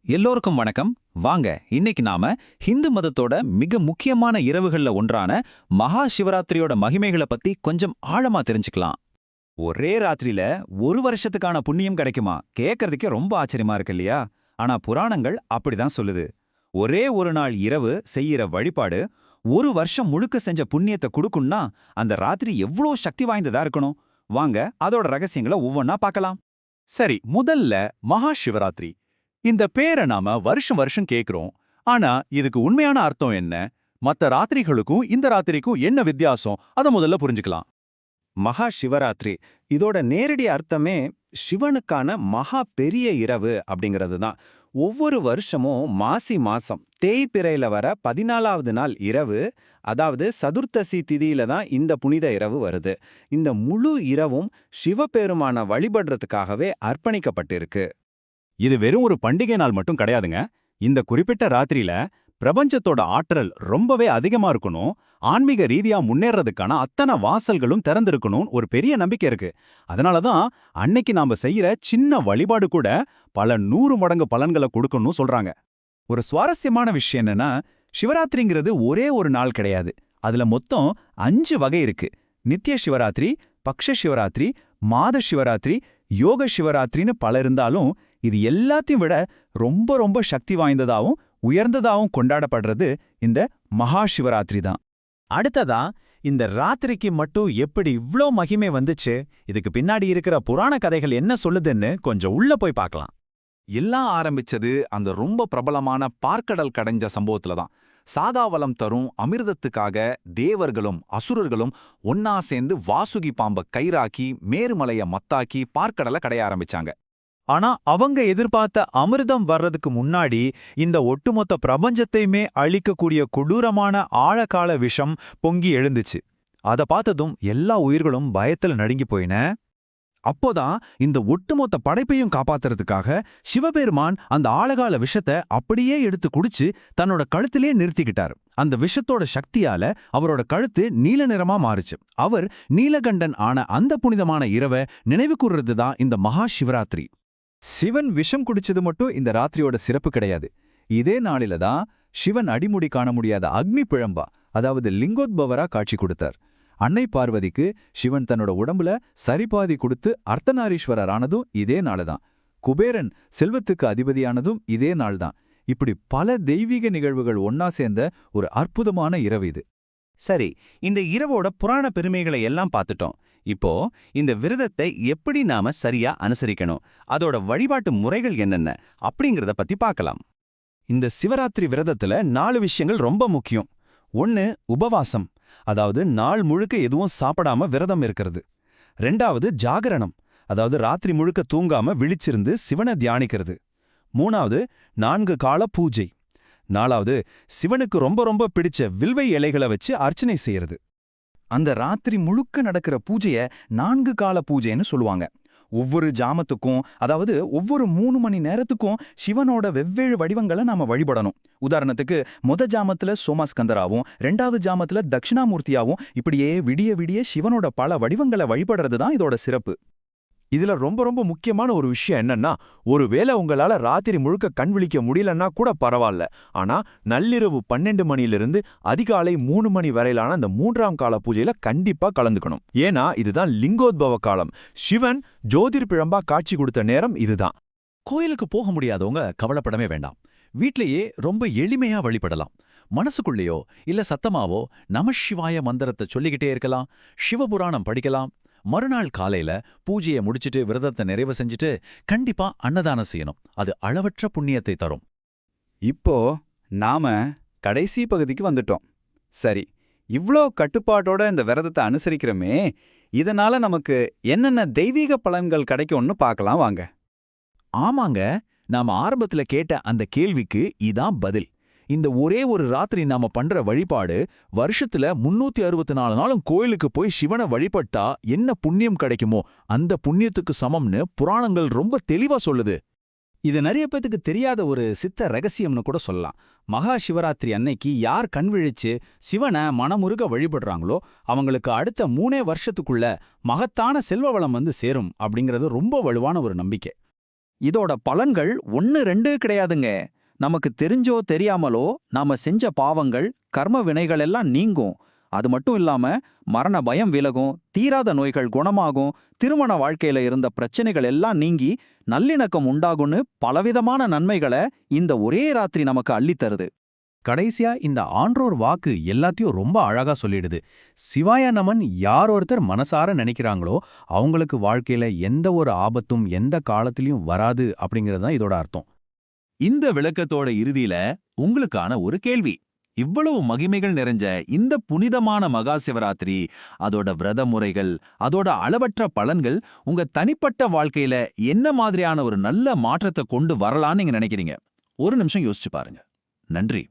எல்லோருக்கும் வணக்கம். வாங்க இன்னைக்கு நாம ஹிந்து மதத்தோட மிக முக்கியமான இரவுகள்ல ஒன்றான மகா சிவராத்திரியோட மகிமைகளை பத்தி கொஞ்சம் ஆழமா தெரிஞ்சுக்கலாம். ஒரே ராத்திரியில ஒரு வருஷத்துக்கான புண்ணியம் கிடைக்குமா? கேட்கறதுக்கே ரொம்ப ஆச்சரியமா இருக்கு இல்லையா? ஆனா புராணங்கள் அப்படிதான் சொல்லுது. ஒரே ஒரு நாள் இரவு செய்யற வழிபாடு ஒரு வருஷம் முழுக்க செஞ்ச புண்ணியத்தை கொடுக்கும்னா அந்த ராத்திரி எவ்வளோ சக்தி வாய்ந்ததா இருக்கணும். வாங்க அதோட ரகசியங்களை ஒவ்வொன்னா பார்க்கலாம். சரி, முதல்ல மகா சிவராத்திரி. இந்த பேரை நாம வருஷம் வருஷம் கேக்குறோம். ஆனா இதுக்கு உண்மையான அர்த்தம் என்ன? மத்த ராத்திரிகளுக்கும் இந்த ராத்திரிக்கும் என்ன வித்தியாசம்? அத முதல்ல புரிஞ்சுக்கலாம். மகா சிவராத்திரி இதோட நேரடி அர்த்தமே சிவனுக்கான மகா பெரிய இரவு அப்படிங்கிறது தான். ஒவ்வொரு வருஷமும் மாசி மாசம் தேய்பிறையில வர 14வது நாள் இரவு, அதாவது சதுர்த்தசி திதியில தான் இந்த புனித இரவு வருது. இந்த முழு இரவும் சிவபெருமான வழிபடுறதுக்காகவே அர்ப்பணிக்கப்பட்டிருக்கு. இது வெறும் ஒரு பண்டிகை நாள் மட்டும் கிடையாதுங்க. இந்த குறிப்பிட்ட ராத்திரியில பிரபஞ்சத்தோட ஆற்றல் ரொம்பவே அதிகமா இருக்கணும், ஆன்மீக ரீதியா முன்னேறதுக்கான அத்தனை வாசல்களும் திறந்திருக்கணும் ஒரு பெரிய நம்பிக்கை இருக்கு. அதனாலதான் அன்னைக்கு நாம செய்யற சின்ன வழிபாடு கூட பல 100 மடங்கு பலன்களை கொடுக்கணும்னு சொல்றாங்க. ஒரு சுவாரஸ்யமான விஷயம் என்னன்னா, சிவராத்திரிங்கிறது ஒரே ஒரு நாள் கிடையாது. அதுல மொத்தம் 5 வகை இருக்கு. நித்திய சிவராத்திரி, பக்ஷ சிவராத்திரி, மாத சிவராத்திரி, யோக சிவராத்திரின்னு பல இருந்தாலும் இது எல்லாத்தையும் விட ரொம்ப ரொம்ப சக்தி வாய்ந்ததாவும் உயர்ந்ததாவும் கொண்டாடப்படுறது இந்த மகா சிவராத்திரி தான். அடுத்ததா, இந்த ராத்திரிக்கு மட்டும் எப்படி இவ்ளோ மகிமை வந்துச்சு, இதுக்கு பின்னாடி இருக்கிற புராண கதைகள் என்ன சொல்லுதுன்னு கொஞ்சம் உள்ள போய் பார்க்கலாம். எல்லாம் ஆரம்பிச்சது அந்த ரொம்ப பிரபலமான பார்க்கடல் கடைஞ்ச சம்பவத்துல தான். சாகாவலம் தரும் அமிர்தத்துக்காக தேவர்களும் அசுரர்களும் ஒன்னா சேர்ந்து வாசுகி பாம்ப கயிறாக்கி மேருமலைய மத்தாக்கி பார்க்கடலை கடைய ஆரம்பிச்சாங்க. ஆனா அவங்க எதிர்பார்த்த அமிர்தம் வர்றதுக்கு முன்னாடி இந்த ஒட்டுமொத்த பிரபஞ்சத்தையுமே அழிக்கக்கூடிய கொடூரமான ஆழகால விஷம் பொங்கி எழுந்துச்சு. அத பார்த்ததும் எல்லா உயிர்களும் பயத்துல நடுங்கி போயின. அப்போதான் இந்த ஒட்டுமொத்த படைப்பையும் காப்பாத்துறதுக்காக சிவபெருமான் அந்த ஆழகால விஷத்தை அப்படியே எடுத்து குடிச்சு தன்னோட கழுத்திலே நிறுத்திக்கிட்டார். அந்த விஷத்தோட சக்தியால அவரோட கழுத்து நீல நிறமா மாறுச்சு. அவர் நீலகண்டன் ஆன அந்த புனிதமான இரவை நினைவு கூர்றது தான் இந்த மகா சிவராத்திரி. சிவன் விஷம் குடிச்சது மட்டும் இந்த ராத்திரியோட சிறப்பு கிடையாது. இதே நாளில தான் சிவன் அடிமுடி காண முடியாத அக்னி பிழம்பா, அதாவது லிங்கோத்பவரா காட்சி கொடுத்தார். அன்னை பார்வதிக்கு சிவன் தன்னோட உடம்புல சரிபாதி கொடுத்து அர்த்தநாரீஸ்வரர் ஆனதும் இதே நாளுதான். குபேரன் செல்வத்துக்கு அதிபதியானதும் இதே நாள்தான். இப்படி பல தெய்வீக நிகழ்வுகள் ஒன்னா சேர்ந்த ஒரு அற்புதமான இரவு இது. சரி, இந்த இரவோட புராண பெருமைகளை எல்லாம் பார்த்துட்டோம். இப்போ இந்த விரதத்தை எப்படி நாம சரியா அனுசரிக்கணும், அதோட வழிபாட்டு முறைகள் என்னென்ன அப்படிங்கறத பத்தி பார்க்கலாம். இந்த சிவராத்திரி விரதத்துல 4 விஷயங்கள் ரொம்ப முக்கியம். 1 உபவாசம், அதாவது நாள் முழுக்க எதுவும் சாப்பிடாம விரதம் இருக்கிறது. 2வது ஜாகரணம், அதாவது ராத்திரி முழுக்க தூங்காம விழிச்சிருந்து சிவனை தியானிக்கிறது. 3வது 4 கால பூஜை. 4வது சிவனுக்கு ரொம்ப ரொம்ப பிடிச்ச வில்வை இலைகளை வச்சு அர்ச்சனை செய்யறது. அந்த ராத்திரி முழுக்க நடக்கிற பூஜைய 4 கால பூஜைன்னு சொல்லுவாங்க. ஒவ்வொரு ஜாமத்துக்கும், அதாவது ஒவ்வொரு 3 மணி நேரத்துக்கும் சிவனோட வெவ்வேறு வடிவங்களை நாம வழிபடணும். உதாரணத்துக்கு ஜாமத்துல சோமாஸ்கந்தராவும் 2வது ஜாமத்துல தட்சிணாமூர்த்தியாவும் இப்படியே விடிய விடிய சிவனோட பல வடிவங்களை வழிபடுறது தான் இதோட சிறப்பு. இதுல ரொம்ப ரொம்ப முக்கியமான ஒரு விஷயம் என்னன்னா, ஒருவேளை உங்களால ராத்திரி முழுக்க கண் விழிக்க முடியலன்னா கூட பரவாயில்ல. ஆனா நள்ளிரவு 12 மணியிலிருந்து அதிகாலை 3 மணி வரையிலான அந்த 3ஆம் கால பூஜையில கண்டிப்பா கலந்துக்கணும். ஏன்னா இதுதான் லிங்கோத்பவ காலம். சிவன் ஜோதிர் பிழம்பா காட்சி கொடுத்த நேரம் இதுதான். கோயிலுக்கு போக முடியாதவங்க கவலைப்படவே வேண்டாம். வீட்லயே ரொம்ப எளிமையா வழிபடலாம். மனசுக்குள்ளேயோ இல்ல சத்தமாவோ நமசிவாய மந்திரத்தை சொல்லிக்கிட்டே இருக்கலாம். சிவபுராணம் படிக்கலாம். மறுநாள் காலையில பூஜையை முடிச்சிட்டு விரதத்தை நிறைவு செஞ்சுட்டு கண்டிப்பா அன்னதானம் செய்யணும். அது அளவற்ற புண்ணியத்தை தரும். இப்போ நாம கடைசி பகுதிக்கு வந்துட்டோம். சரி, இவ்ளோ கட்டுப்பாட்டோட இந்த விரதத்தை அனுசரிக்கிறோமே, இதனால நமக்கு என்னென்ன தெய்வீக பலன்கள் கிடைக்கும்னு பார்க்கலாம் வாங்க. ஆமாங்க, நாம ஆரம்பத்துல கேட்ட அந்த கேள்விக்கு இதான் பதில். இந்த ஒரே ஒரு ராத்திரி நாம பண்ற வழிபாடு வருஷத்துல 364 நாளும் கோயிலுக்கு போய் சிவனை வழிபட்டா என்ன புண்ணியம் கிடைக்குமோ அந்த புண்ணியத்துக்கு சமம்னு புராணங்கள் ரொம்ப தெளிவா சொல்லுது. இது நிறைய பேத்துக்கு தெரியாத ஒரு சித்த ரகசியம்னு கூட சொல்லலாம். மகா சிவராத்திரி அன்னைக்கு யார் கண் விழிச்சு சிவனை மனமுருக வழிபடுறாங்களோ அவங்களுக்கு அடுத்த 3 வருஷத்துக்குள்ள மகத்தான செல்வ வளம் வந்து சேரும் அப்படிங்கிறது ரொம்ப வலுவான ஒரு நம்பிக்கை. இதோட பலன்கள் 1-2 கிடையாதுங்க. நமக்கு தெரிஞ்சோ தெரியாமலோ நாம செஞ்ச பாவங்கள், கர்ம வினைகள் எல்லாம் நீங்கும். அது மட்டும் இல்லாம மரண பயம் விலகும், தீராத நோய்கள் குணமாகும், திருமண வாழ்க்கையில இருந்த பிரச்சனைகள் எல்லாம் நீங்கி நல்லிணக்கம் உண்டாகும்னு பலவிதமான நன்மைகளை இந்த ஒரே ராத்திரி நமக்கு அள்ளித்தருது. கடைசியா இந்த ஆன்றோர் வாக்கு எல்லாத்தையும் ரொம்ப அழகா சொல்லிடுது. சிவாய நமன் யார் ஒருத்தர் மனசார நினைக்கிறாங்களோ அவங்களுக்கு வாழ்க்கையில எந்த ஒரு ஆபத்தும் எந்த காலத்திலயும் வராது அப்படிங்கிறது தான் இதோட அர்த்தம். இந்த விளக்கத்தோட இறுதியில உங்களுக்கான ஒரு கேள்வி. இவ்வளவு மகிமைகள் நிறைஞ்ச இந்த புனிதமான மகா சிவராத்திரி, அதோட விரத முறைகள், அதோட அளவற்ற பலன்கள் உங்க தனிப்பட்ட வாழ்க்கையில என்ன மாதிரியான ஒரு நல்ல மாற்றத்தை கொண்டு வரலான்னு நீங்க நினைக்கிறீங்க? ஒரு நிமிஷம் யோசிச்சு பாருங்க. நன்றி.